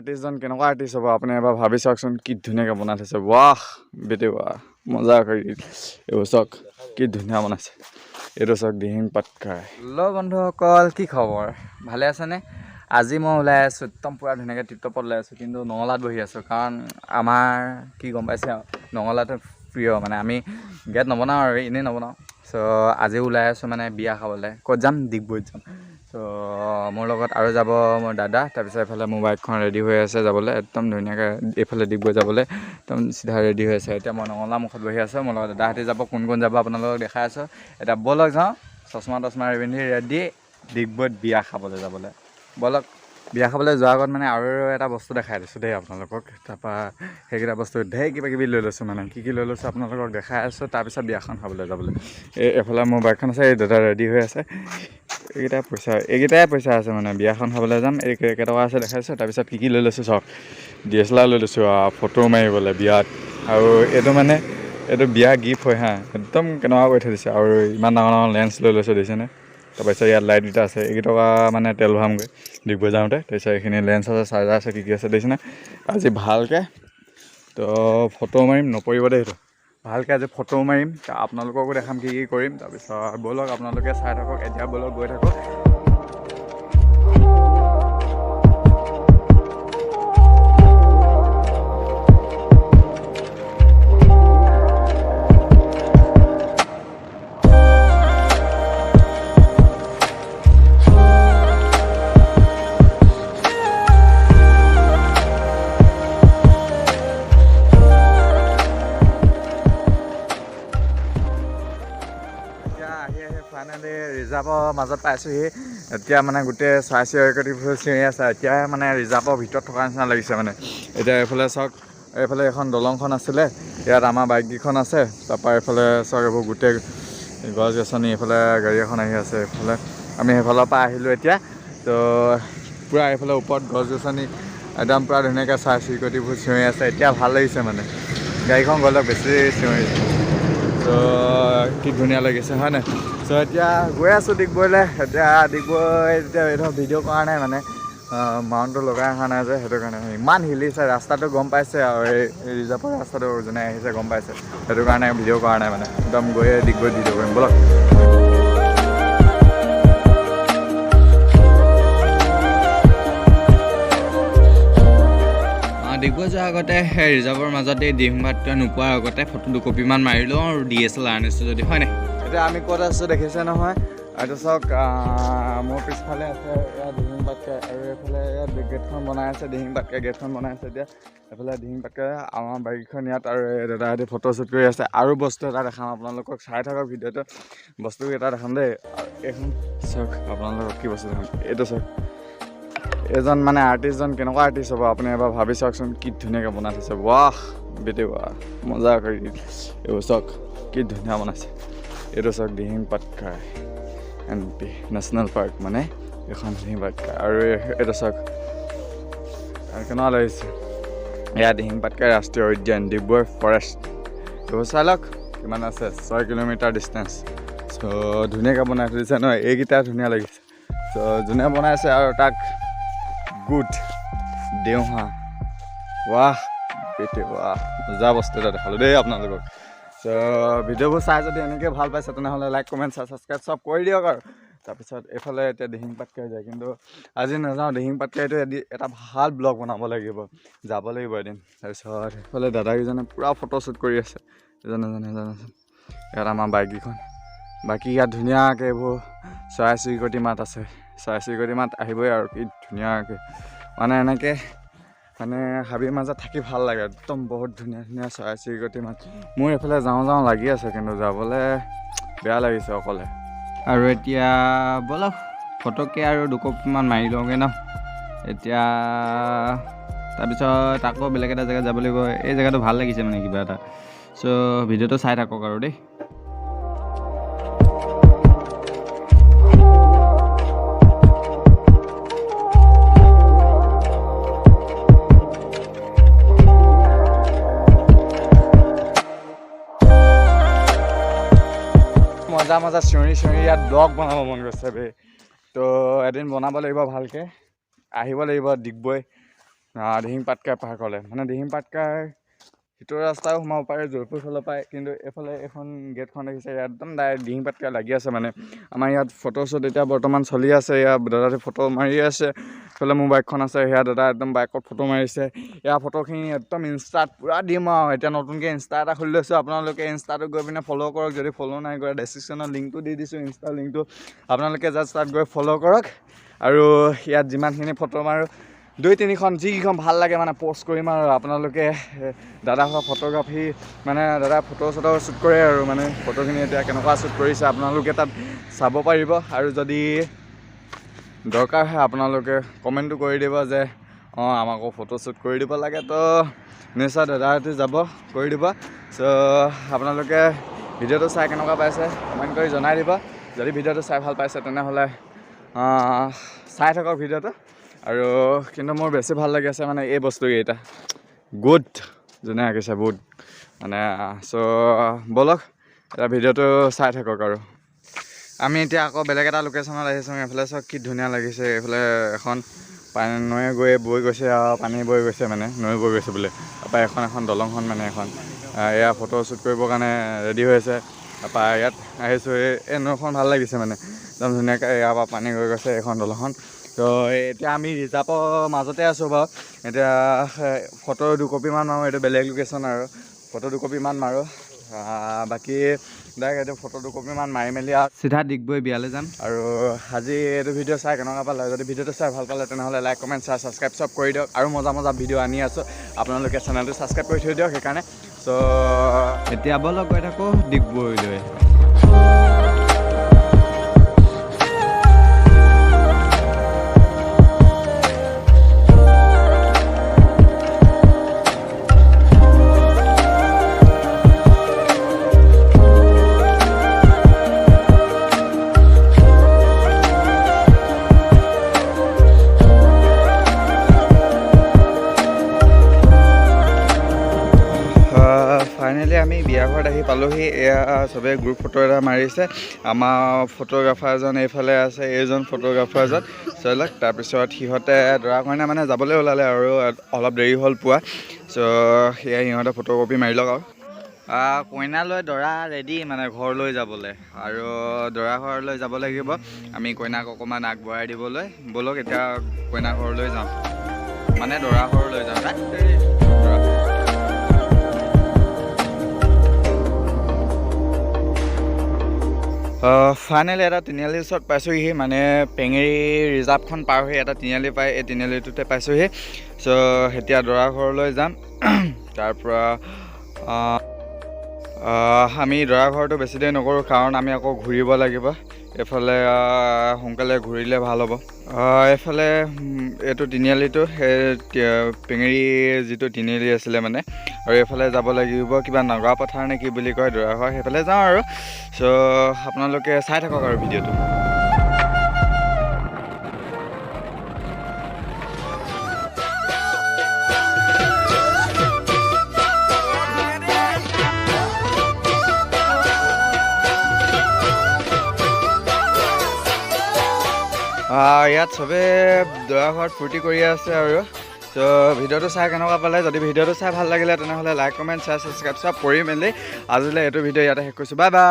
আৰ্টিষ্টজন কেনেকুৱা আৰ্টিষ্ট হ'ব আপুনি এবাৰ ভাবি চাওকচোন কি ধুনীয়াকৈ বনাই থৈছে ৱাহ বেটে ৱাহ মজা কৰি এইবোৰ চাওক কি ধুনীয়া বনাইছে এইটো চাওক দিহিং পাটকাই হেল্ল' বন্ধুসকল কি খবৰ ভালে আছেনে আজি মই ওলাই আছোঁ একদম পূৰা ধুনীয়াকৈ টিপটপত ওলাই আছোঁ কিন্তু নঙলাত বহি আছোঁ কাৰণ আমাৰ কি গম পাইছে নঙলাটো প্ৰিয় মানে আমি গেট নবনাওঁ আৰু এনেই নবনাওঁ চ' আজি ওলাই আছোঁ মানে বিয়া খাবলৈ ক'ত যাম ডিগবৈত যাম চ' মোৰ লগত আৰু যাব মোৰ দাদা তাৰপিছত এইফালে মোৰ বাইকখন ৰেডি হৈ আছে যাবলৈ একদম ধুনীয়াকৈ এইফালে ডিগবৈ যাবলৈ একদম চিধা ৰেডি হৈ আছে এতিয়া মই নঙলা মুখত বহি আছোঁ মোৰ লগত দাদাহঁতি যাব কোন কোন যাব আপোনালোকক দেখাই আছোঁ এতিয়া ব'লক যাওঁ চশমা পিন্ধি ৰেডি ডিগবৈত বিয়া খাবলৈ যাবলৈ ব'লক বিয়া খাবলৈ যোৱাৰ আগত মানে আৰু এটা বস্তু দেখাই দিছোঁ দেই আপোনালোকক তাৰপৰা সেইকেইটা বস্তু ঢেৰ কিবা কিবি লৈ লৈছোঁ মানে কি লৈ লৈছোঁ আপোনালোকক দেখাই আছোঁ তাৰপিছত বিয়াখন খাবলৈ যাবলৈ এইফালে মোৰ বাইকখন আছে এই দাদা ৰেডি হৈ আছে এইকেইটাই পইচা আছে মানে বিয়াখন খাবলৈ যাম এই কেইটকা আছে দেখাইছোঁ তাৰপিছত কি লৈ লৈছোঁ চাওক DSLR লৈ লৈছোঁ ফটো মাৰিবলৈ বিয়াত আৰু এইটো বিয়া গিফ্ট হয় হা একদম কেনেকুৱা কৰি থৈ দিছে আৰু ইমান ডাঙৰ ডাঙৰ লেন্স লৈ লৈছোঁ দেখিছেনে তাৰপিছত ইয়াত লাইট দুটা আছে এইকেইটকা মানে তেল ভৰামগৈ ডিগবৈ যাওঁতে তাৰপিছত এইখিনি লেন্স আছে চাৰ্জাৰ আছে কি আছে দেখিছেনে আজি ভালকৈ তো ফটো মাৰিম নপৰিব দেই সেইটো ভালকৈ আজি ফটো মাৰিম আপোনালোককো দেখাম কি কৰিম তাৰপিছত ব'লক আপোনালোকে চাই থাকক এতিয়া ব'লক গৈ থাকক ফাইনেলি ৰিজাৰ্ভৰ মাজত পাইছোঁহি এতিয়া মানে গোটেই চৰাই চিৰিকটিবোৰ চিঞৰি আছে এতিয়া মানে ৰিজাৰ্ভৰ ভিতৰত থকা নিচিনা লাগিছে মানে এতিয়া এইফালে চাওক এইফালে এখন দলংখন আছিলে ইয়াত আমাৰ বাইককেইখন আছে তাৰপৰা এইফালে চাওক এইবোৰ গোটেই গছ গছনি এইফালে গাড়ী এখন আহি আছে এইফালে আমি সেইফালৰ পৰা আহিলোঁ এতিয়া তো পূৰা এইফালে ওপৰত গছ গছনি একদম পূৰা ধুনীয়াকৈ চৰাই চিৰিকটিবোৰ চিঞৰি আছে এতিয়া ভাল লাগিছে মানে গাড়ীখন গ'লে বেছি চিঞৰিছে তো কি ধুনীয়া লাগিছে হয় নাই চ' এতিয়া গৈ আছোঁ ডিগবৈলৈ এতিয়া এইটো ভিডিঅ' কৰা নাই মানে মাউণ্টটো লগাই অহা নাই যে সেইটো কাৰণে ইমান হিলিছে ৰাস্তাটো গম পাইছে আৰু এই ৰিজাৰ্ভৰ ৰাস্তাটো যোনে আহিছে গম পাইছে সেইটো কাৰণে ভিডিঅ' কৰা নাই মানে একদম গৈয়ে ডিগবৈত ভিডিঅ' কৰিম ব'লক ডিগবৈ যোৱাৰ আগতে সেই ৰিজাৰ্ভৰ মাজতে দিহিং পাটকাই নোপোৱাৰ আগতে ফটো দুকপিমান মাৰি লওঁ আৰু DSLR আনিছোঁ যদি হয় নাই এতিয়া আমি ক'ত আছোঁ দেখিছে নহয় এইটো চাওক মোৰ পিছফালে আছে ইয়াত দিহিং পাটকাই আৰু এইফালে ইয়াত গেটখন বনাই আছে দিহিং পাটকাই গেটখন বনাই আছে এতিয়া এইফালে দিহিং পাটকাই আমাৰ বাইকখন ইয়াত আৰু দাদাহঁতে ফটো শ্বুট কৰি আছে আৰু বস্তু এটা দেখাম আপোনালোকক চাই থাকক ভিডিঅ'টো বস্তুকেইটা দেখাম দেই এইখন চাওক আপোনালোকক কি বস্তু দেখাম এইটো চাওক এজন মানে আৰ্টিষ্টজন কেনেকুৱা আৰ্টিষ্ট হ'ব আপুনি এবাৰ ভাবি চাওকচোন কি ধুনীয়াকৈ বনাই থৈছে ৱাহ বেটে ৱাহ মজা কৰি এইবোৰ চাওক কি ধুনীয়া বনাইছে এইটো চাওক Dihing Patkai NP national park মানে এইখন দিহিং পাটকাই আৰু এইটো চাওক কেনেকুৱা লাগিছে এয়া দিহিং পাটকাই ৰাষ্ট্ৰীয় উদ্যান ডিগবৈ ফৰেষ্ট এইবোৰ চাই লওক কিমান আছে 6 কিলোমিটাৰ ডিষ্টেঞ্চ চ' ধুনীয়াকৈ বনাই থৈ দিছে নহয় এইকেইটা ধুনীয়া লাগিছে চ' যোনে বনাইছে আৰু তাক গুড দেওহা ৱাহ বেটে ৱাহ মজা বস্তু এটা দেখালোঁ দেই আপোনালোকক চ' ভিডিঅ'বোৰ চাই যদি এনেকৈ ভাল পাইছে তেনেহ'লে লাইক কমেণ্ট ছাবস্ক্ৰাইব চব কৰি দিয়ক আৰু তাৰপিছত এইফালে এতিয়া দিহিং পাটকাই যায় কিন্তু আজি নাযাওঁ দিহিং পাটকাইটো এটা ভাল ব্লগ বনাব লাগিব যাব লাগিব এদিন তাৰপিছত এইফালে দাদাকেইজনে পূৰা ফটো শ্বুট কৰি আছে এজন ইয়াত আমাৰ বাইককেইখন বাকী ইয়াত ধুনীয়াকৈ এইবোৰ চৰাই চিৰিকটি মাত আছে চৰাই চিৰিকটি মাত আহিবই আৰু কি ধুনীয়াকৈ মানে এনেকৈ মানে হাবিৰ মাজত থাকি ভাল লাগে একদম বহুত ধুনীয়া ধুনীয়া চৰাই চিৰিকটি মাত মোৰ এইফালে যাওঁ লাগি আছে কিন্তু যাবলৈ বেয়া লাগিছে অকলে আৰু এতিয়া ব'লক ফটোকে আৰু দুকপিমান মাৰি লওঁগৈ ন এতিয়া তাৰপিছত আকৌ বেলেগ এটা জেগাত যাব লাগিব এই জেগাটো ভাল লাগিছে মানে কিবা এটা চ' ভিডিঅ'টো চাই থাকক আৰু দেই মজা চিঞৰি ইয়াত ব্লগ বনাব মন গৈছে বে তো এদিন বনাব লাগিব ভালকৈ আহিব লাগিব ডিগবৈ দিহিং পাটকাই পাৰ্কলৈ মানে দিহিং পাটকাই ভিতৰৰ ৰাস্তাও সোমাব পাৰে জয়পুৰ ফালৰ পায় কিন্তু এইফালে এখন গেটখন দেখিছে ইয়াত একদম ডাইৰেক্ট দিহিং পাটকাই লাগি আছে মানে আমাৰ ইয়াত ফটোশ্বুট এতিয়া বৰ্তমান চলি আছে ইয়াত দাদাতে ফটো মাৰি আছে এইফালে মোৰ বাইকখন আছে সেয়া দাদা একদম বাইকত ফটো মাৰিছে ইয়াৰ ফটোখিনি একদম ইনষ্টাত পূৰা দিম আৰু এতিয়া নতুনকৈ ইনষ্টা এটা খুলি লৈছোঁ আপোনালোকে ইনষ্টাটো গৈ পিনে ফ'ল' কৰক যদি ফ'ল' নাই কৰা ডেছক্ৰিপশ্যনত লিংকটো দি দিছোঁ ইনষ্টাৰ লিংকটো আপোনালোকে জাষ্ট তাত গৈ ফ'ল' কৰক আৰু ইয়াত যিমানখিনি ফটো মাৰোঁ 2-3খন যিকেইখন ভাল লাগে মানে প'ষ্ট কৰিম আৰু আপোনালোকে দাদা হোৱা ফটোগ্ৰাফী মানে দাদা ফটো শ্বুট কৰে আৰু মানে ফটোখিনি এতিয়া কেনেকুৱা শ্বুট কৰিছে আপোনালোকে তাত চাব পাৰিব আৰু যদি দৰকাৰ হয় আপোনালোকে কমেণ্টটো কৰি দিব যে আমাকো ফটো শ্বুট কৰি দিব লাগে তো নিশ্চয় দাদাহঁতে যাব কৰি দিব চ' আপোনালোকে ভিডিঅ'টো চাই কেনেকুৱা পাইছে কমেণ্ট কৰি জনাই দিব যদি ভিডিঅ'টো চাই ভাল পাইছে তেনেহ'লে চাই থাকক ভিডিঅ'টো আৰু কিন্তু মোৰ বেছি ভাল লাগি আছে মানে এই বস্তুকেইটা গুড যোনে আঁকিছে বহুত মানে চ' ব'লক এটা ভিডিঅ'টো চাই থাকক আৰু আমি এতিয়া আকৌ বেলেগ এটা লোকেশ্যনত আহিছোঁ এইফালে চাওক কি ধুনীয়া লাগিছে এইফালে এখন নৈ বৈ গৈছে আৰু পানী বৈ গৈছে মানে নৈ বৈ গৈছে বোলে তাৰপৰা এখন দলংখন মানে এখন এয়া ফটো শ্বুট কৰিবৰ কাৰণে ৰেডি হৈ আছে তাৰপৰা ইয়াত আহিছোঁ এই নৈখন ভাল লাগিছে মানে একদম ধুনীয়াকৈ ইয়াৰ পৰা পানী গৈ গৈছে এইখন দলংখন তো এতিয়া আমি ৰিজাৰ্ভৰ মাজতে আছোঁ বাৰু এতিয়া ফটো 2 কপিমান মাৰোঁ এইটো বেলেগ লোকেশ্যন আৰু ফটো 2 কপিমান মাৰোঁ বাকী ডাইৰেক্ট এইটো ফটো 2 কপিমান মাৰি মেলি আৰু চিধা ডিগবৈ বিয়ালৈ যাম আৰু আজি এইটো ভিডিঅ' চাই কেনেকুৱা পালে যদি ভিডিঅ'টো চাই ভাল পালে তেনেহ'লে লাইক কমেণ্ট শ্বেয়াৰ ছাবস্ক্ৰাইব চব কৰি দিয়ক আৰু মজা ভিডিঅ' আনি আছোঁ আপোনালোকে চেনেলটো ছাবস্ক্ৰাইব কৰি থৈ দিয়ক সেইকাৰণে চ' এতিয়া ব'লক গৈ থাকোঁ ডিগবৈলৈ ফাইনেলি আমি বিয়া ঘৰত আহি পালোহি এয়া চবেই গ্ৰুপ ফটো এটা মাৰিছে আমাৰ ফটোগ্ৰাফাৰজন এইফালে আছে এইজন ফটোগ্ৰাফাৰজন চাওক তাৰপিছত সিহঁতে দৰা কইনা মানে যাবলৈ ওলালে আৰু অলপ দেৰি হ'ল পোৱা চ' সেয়া সিহঁতে ফটোকপি মাৰি লওক আৰু কইনালৈ দৰা ৰেডি মানে ঘৰলৈ যাবলৈ আৰু দৰা ঘৰলৈ যাব লাগিব আমি কইনাক অকণমান আগবঢ়াই দিবলৈ ব'লক এতিয়া কইনা ঘৰলৈ যাওঁ মানে দৰা ঘৰলৈ যাওঁ ফাইনেলি এটা তিনিআলিৰ ওচৰত পাইছোঁহি মানে পেঙেৰি ৰিজাৰ্ভখন পাৰ হৈ এটা তিনিআলি পায় এই তিনিআলিটোতে পাইছোঁহি চ' এতিয়া দৰা ঘৰলৈ যাম তাৰপৰা আমি দৰা ঘৰটো বেছি দেৰি নকৰোঁ কাৰণ আমি আকৌ ঘূৰিব লাগিব এইফালে সোনকালে ঘূৰিলে ভাল হ'ব এইফালে এইটো তিনিআলিটো সেই পেঙেৰি যিটো তিনিআলি আছিলে মানে আৰু এইফালে যাব লাগিব কিবা নগা পথাৰ নে কি বুলি কয় দৰা ঘৰ সেইফালে যাওঁ আৰু চ' আপোনালোকে চাই থাকক আৰু ভিডিঅ'টো ইয়াত চবে দৰা ঘৰত ফূৰ্তি কৰি আছে আৰু চ' ভিডিঅ'টো চাই কেনেকুৱা পালে যদি ভিডিঅ'টো চাই ভাল লাগিলে তেনেহ'লে লাইক কমেণ্ট শ্বেয়াৰ ছাবস্ক্ৰাইব চব কৰি মেলি আজিলৈ এইটো ভিডিঅ' ইয়াতে শেষ কৰিছোঁ বাই বাই